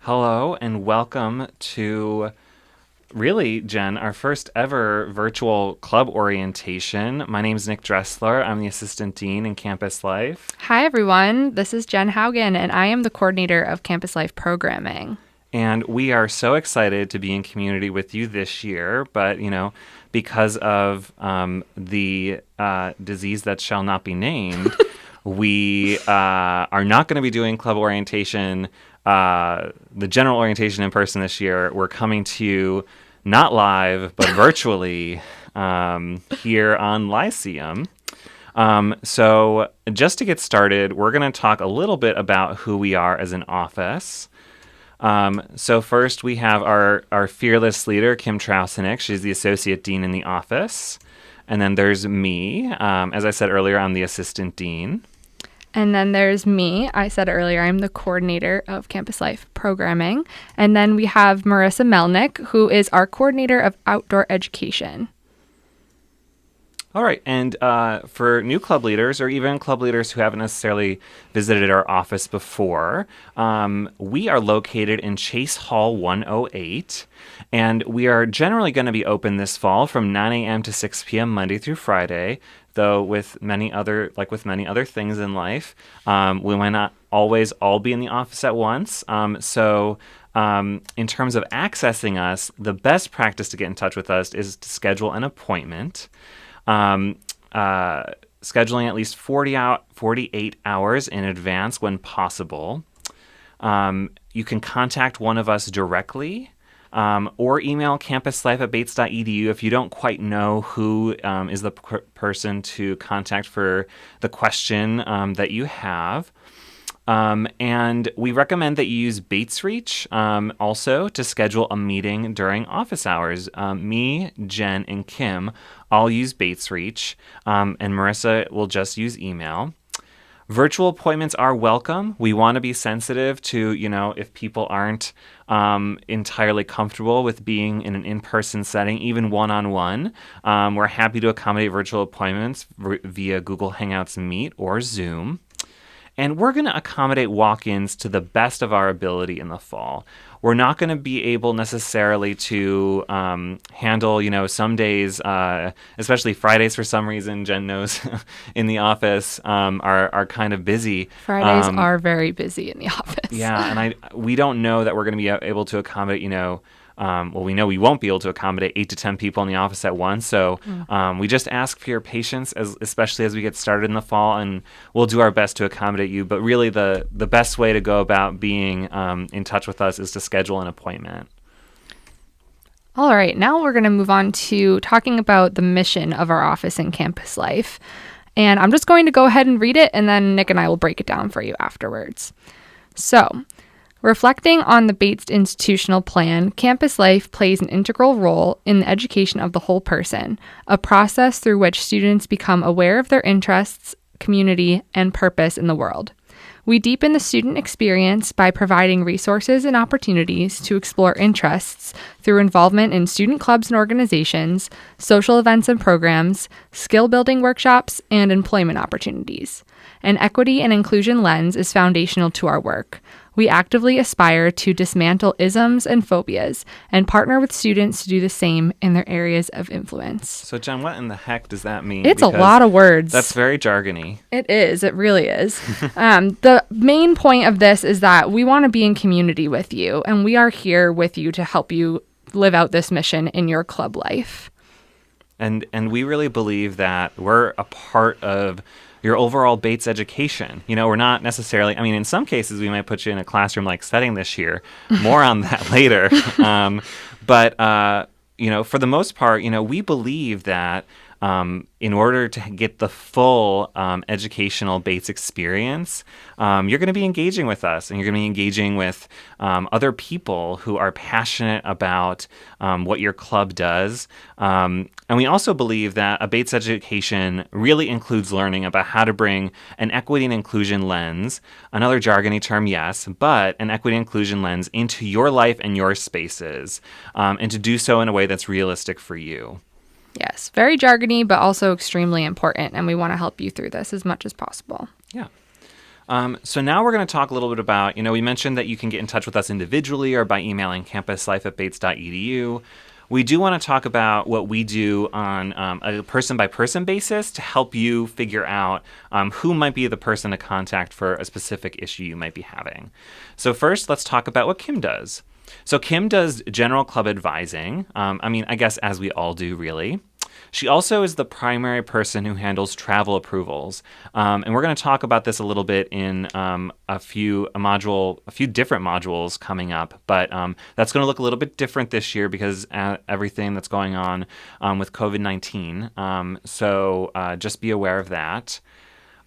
Hello and welcome to really, Jen, our first ever virtual club orientation. My name is Nick Dressler. I'm the Assistant Dean in Campus Life. Hi, everyone. This is Jen Haugen, and I am the coordinator of Campus Life programming. And we are so excited to be in community with you this year. But, because of the disease that shall not be named, we are not going to be doing club orientation, the general orientation in person this year. We're coming to you not live, but virtually here on Lyceum. So just to get started, we're going to talk a little bit about who we are as an office. So first we have our fearless leader, Kim Trausenig. She's the associate dean in the office. And then there's me. As I said earlier, I'm the assistant dean. And then there's me. I said earlier, I'm the coordinator of Campus Life programming. And then we have Marissa Melnick, who is our coordinator of outdoor education. All right. And for new club leaders or even club leaders who haven't necessarily visited our office before, we are located in Chase Hall 108. And we are generally going to be open this fall from 9 a.m. to 6 p.m. Monday through Friday. Though with many other things in life, we might not always all be in the office at once. So in terms of accessing us, the best practice to get in touch with us is to schedule an appointment. Scheduling at least 48 hours in advance when possible. You can contact one of us directly. Or email campuslife@bates.edu if you don't quite know who is the person to contact for the question that you have. And we recommend that you use Bates Reach also to schedule a meeting during office hours. Me, Jen, and Kim all use Bates Reach, and Marissa will just use email. Virtual appointments are welcome. We want to be sensitive to, if people aren't entirely comfortable with being in an in-person setting, even one-on-one. We're happy to accommodate virtual appointments via Google Hangouts Meet or Zoom. And we're going to accommodate walk-ins to the best of our ability in the fall. We're not going to be able necessarily to handle, some days, especially Fridays for some reason, Jen knows, in the office are kind of busy. Fridays are very busy in the office. Yeah, and we don't know that we're going to be able to accommodate, we know we won't be able to accommodate 8 to 10 people in the office at once. So we just ask for your patience, especially as we get started in the fall, and we'll do our best to accommodate you. But really the best way to go about being in touch with us is to schedule an appointment. All right, now we're going to move on to talking about the mission of our office in Campus Life. And I'm just going to go ahead and read it, and then Nick and I will break it down for you afterwards. So, reflecting on the Bates Institutional Plan, Campus Life plays an integral role in the education of the whole person, a process through which students become aware of their interests, community, and purpose in the world. We deepen the student experience by providing resources and opportunities to explore interests through involvement in student clubs and organizations, social events and programs, skill-building workshops, and employment opportunities. An equity and inclusion lens is foundational to our work. We actively aspire to dismantle isms and phobias and partner with students to do the same in their areas of influence. So, Jen, what in the heck does that mean? It's a lot of words. That's very jargony. It is. It really is. The main point of this is that we want to be in community with you, and we are here with you to help you live out this mission in your club life. And we really believe that we're a part of your overall Bates education. We're not necessarily, in some cases we might put you in a classroom-like setting this year. More on that later. But for the most part, we believe that in order to get the full educational Bates experience, you're going to be engaging with us, and you're going to be engaging with other people who are passionate about what your club does. And we also believe that a Bates education really includes learning about how to bring an equity and inclusion lens, another jargony term, yes, but an equity and inclusion lens into your life and your spaces, and to do so in a way that's realistic for you. Yes, very jargony, but also extremely important, and we want to help you through this as much as possible. Yeah. So now we're going to talk a little bit about, we mentioned that you can get in touch with us individually or by emailing campuslife@bates.edu. We do want to talk about what we do on a person-by-person basis to help you figure out who might be the person to contact for a specific issue you might be having. So first, let's talk about what Kim does. So Kim does general club advising. I guess as we all do, really. She also is the primary person who handles travel approvals, and we're going to talk about this a little bit in a few different modules coming up. But that's going to look a little bit different this year because everything that's going on with COVID-19. So just be aware of that.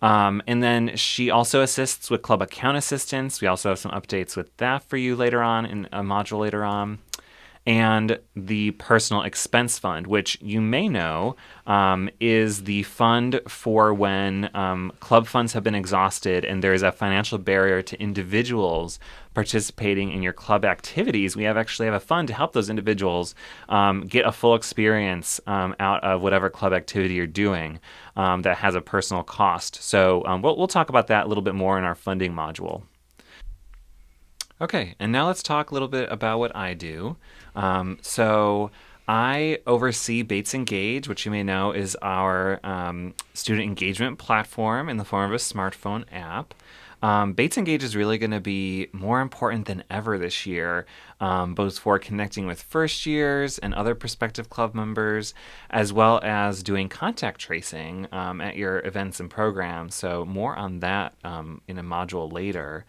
And then she also assists with club account assistance. We also have some updates with that for you later on in a module later on. And the personal expense fund, which you may know is the fund for when club funds have been exhausted and there is a financial barrier to individuals participating in your club activities. We actually have a fund to help those individuals get a full experience out of whatever club activity you're doing that has a personal cost. So we'll talk about that a little bit more in our funding module. Okay, and now let's talk a little bit about what I do. So I oversee Bates Engage, which you may know is our student engagement platform in the form of a smartphone app. Bates Engage is really going to be more important than ever this year, both for connecting with first years and other prospective club members, as well as doing contact tracing at your events and programs. So more on that in a module later.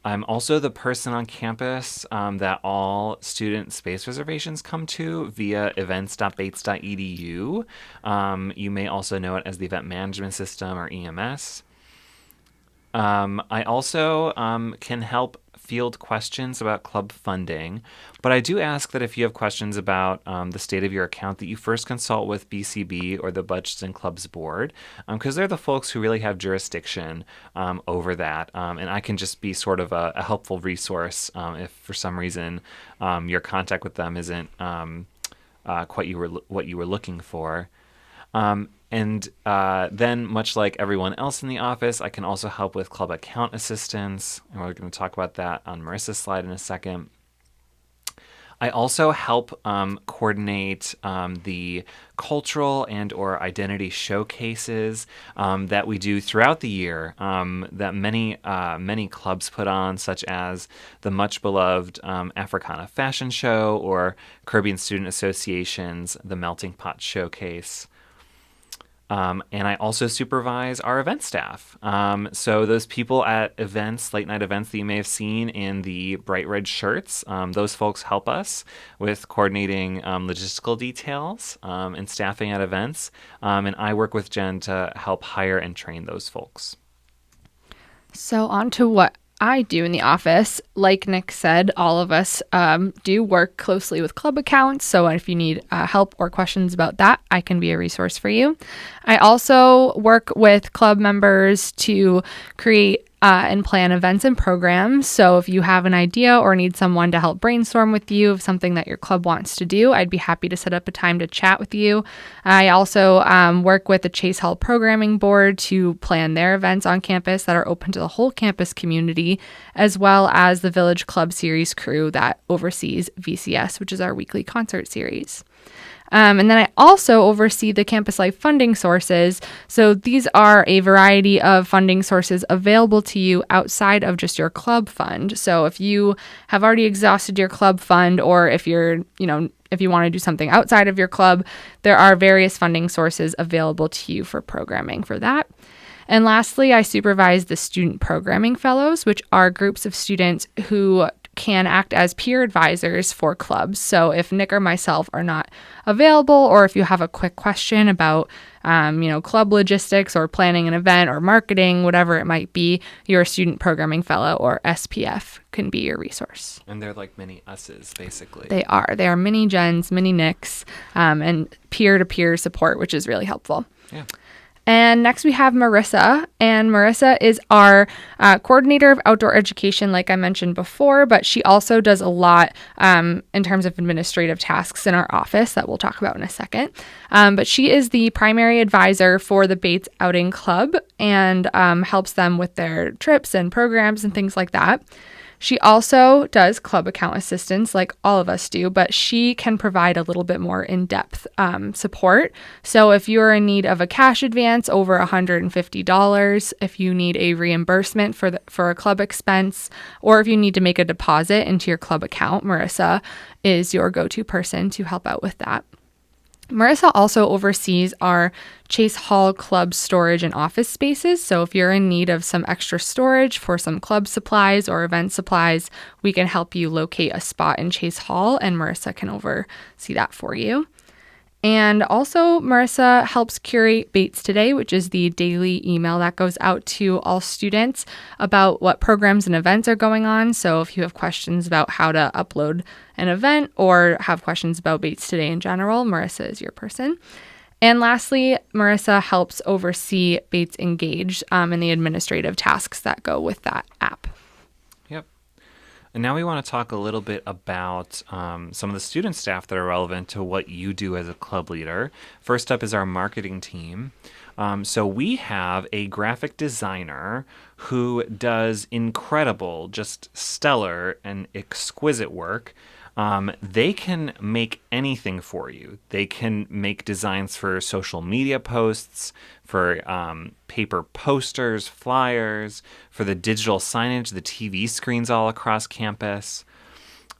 I'm also the person on campus that all student space reservations come to via events.bates.edu. You may also know it as the Event Management System or EMS. I also can help field questions about club funding, but I do ask that if you have questions about the state of your account that you first consult with BCB or the Budgets and Clubs Board, because they're the folks who really have jurisdiction over that, and I can just be sort of a helpful resource if for some reason your contact with them isn't quite what you were looking for. And then, much like everyone else in the office, I can also help with club account assistance, and we're going to talk about that on Marissa's slide in a second. I also help coordinate the cultural and or identity showcases that we do throughout the year that many clubs put on, such as the much beloved Africana Fashion Show or Caribbean Student Association's The Melting Pot Showcase. And I also supervise our event staff. So those people at events, late night events that you may have seen in the bright red shirts, those folks help us with coordinating logistical details and staffing at events. And I work with Jen to help hire and train those folks. So on to what I do in the office. Like Nick said, all of us do work closely with club accounts. So if you need help or questions about that, I can be a resource for you. I also work with club members to create and plan events and programs. So if you have an idea or need someone to help brainstorm with you of something that your club wants to do, I'd be happy to set up a time to chat with you. I also work with the Chase Hall Programming Board to plan their events on campus that are open to the whole campus community, as well as the Village Club Series crew that oversees VCS, which is our weekly concert series. And then I also oversee the Campus Life funding sources. So these are a variety of funding sources available to you outside of just your club fund. So if you have already exhausted your club fund, or if you're, if you want to do something outside of your club, there are various funding sources available to you for programming for that. And lastly, I supervise the Student Programming Fellows, which are groups of students who can act as peer advisors for clubs. So if Nick or myself are not available, or if you have a quick question about, club logistics or planning an event or marketing, whatever it might be, your Student Programming Fellow or SPF can be your resource. And they're like mini us's, basically. They are. They are mini Jens, mini Nicks, and peer-to-peer support, which is really helpful. Yeah. And next we have Marissa, and Marissa is our coordinator of outdoor education, like I mentioned before, but she also does a lot in terms of administrative tasks in our office that we'll talk about in a second. But she is the primary advisor for the Bates Outing Club and helps them with their trips and programs and things like that. She also does club account assistance like all of us do, but she can provide a little bit more in-depth support. So if you're in need of a cash advance over $150, if you need a reimbursement for a club expense, or if you need to make a deposit into your club account, Marissa is your go-to person to help out with that. Marissa also oversees our Chase Hall Club storage and office spaces. So if you're in need of some extra storage for some club supplies or event supplies, we can help you locate a spot in Chase Hall, and Marissa can oversee that for you. And also, Marissa helps curate Bates Today, which is the daily email that goes out to all students about what programs and events are going on. So if you have questions about how to upload an event or have questions about Bates Today in general, Marissa is your person. And lastly, Marissa helps oversee Bates Engage and the administrative tasks that go with that app. And now we want to talk a little bit about some of the student staff that are relevant to what you do as a club leader. First up is our marketing team. So we have a graphic designer who does incredible, just stellar and exquisite work. They can make anything for you. They can make designs for social media posts, for paper posters, flyers, for the digital signage, the TV screens all across campus.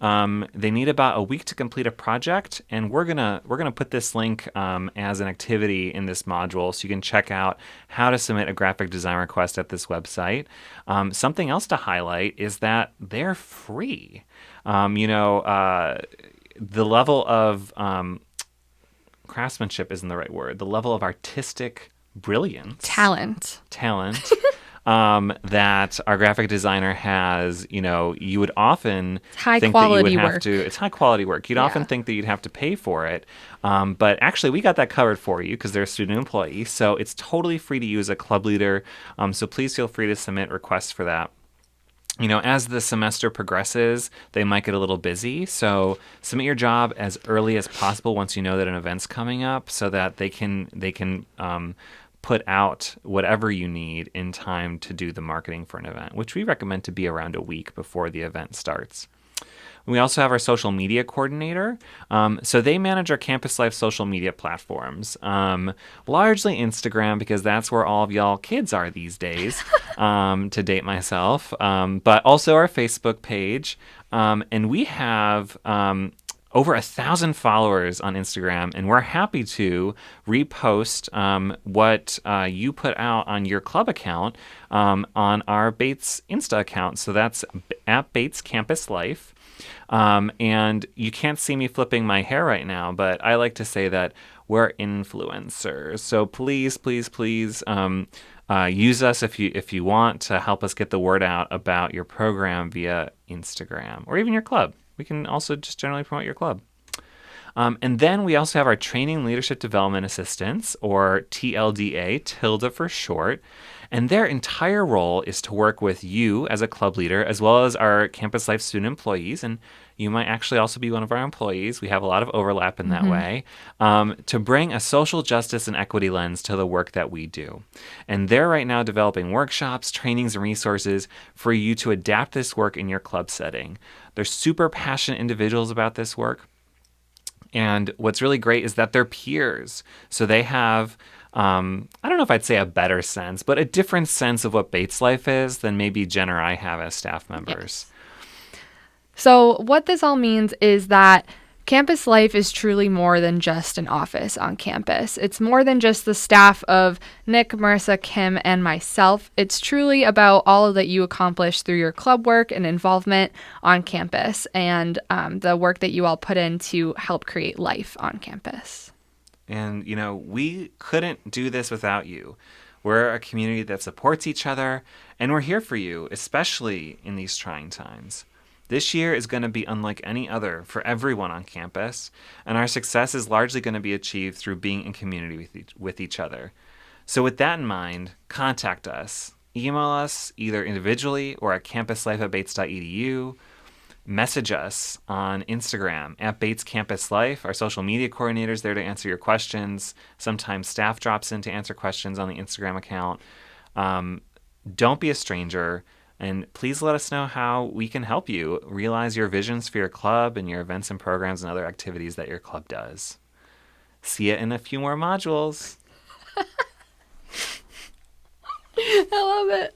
They need about a week to complete a project, and we're gonna put this link as an activity in this module, so you can check out how to submit a graphic design request at this website. Something else to highlight is that they're free. The level of craftsmanship isn't the right word. The level of artistic brilliance, Talent. that our graphic designer has, you would often High think that you would quality have work. to. It's high quality work. You'd often think that you'd have to pay for it, but actually we got that covered for you because they're a student employee. So it's totally free to use as a club leader. So please feel free to submit requests for that. As the semester progresses, they might get a little busy. So submit your job as early as possible once you know that an event's coming up, so that they can put out whatever you need in time to do the marketing for an event, which we recommend to be around a week before the event starts. We also have our social media coordinator. So they manage our Campus Life social media platforms, largely Instagram, because that's where all of y'all kids are these days, to date myself, but also our Facebook page. And we have over 1,000 followers on Instagram, and we're happy to repost what you put out on your club account on our Bates Insta account. So that's at Bates Campus Life. And you can't see me flipping my hair right now, but I like to say that we're influencers. So please, please, please use us if you want to help us get the word out about your program via Instagram or even your club. We can also just generally promote your club. And then we also have our Training Leadership Development Assistants, or TLDA, TILDA for short. And their entire role is to work with you as a club leader, as well as our Campus Life student employees. And you might actually also be one of our employees. We have a lot of overlap in that way, to bring a social justice and equity lens to the work that we do. And they're right now developing workshops, trainings, and resources for you to adapt this work in your club setting. They're super passionate individuals about this work. And what's really great is that they're peers. So they have, I don't know if I'd say a better sense, but a different sense of what Bates Life is than maybe Jen or I have as staff members. Yes. So what this all means is that Campus Life is truly more than just an office on campus. It's more than just the staff of Nick, Marissa, Kim, and myself. It's truly about all that you accomplish through your club work and involvement on campus, and the work that you all put in to help create life on campus. And, we couldn't do this without you. We're a community that supports each other, and we're here for you, especially in these trying times. This year is going to be unlike any other for everyone on campus, and our success is largely going to be achieved through being in community with each other. So with that in mind, contact us. Email us either individually or at campuslife@bates.edu. Message us on Instagram at Bates Campus Life. Our social media coordinator is there to answer your questions. Sometimes staff drops in to answer questions on the Instagram account. Don't be a stranger, and please let us know how we can help you realize your visions for your club and your events and programs and other activities that your club does. See you in a few more modules. I love it.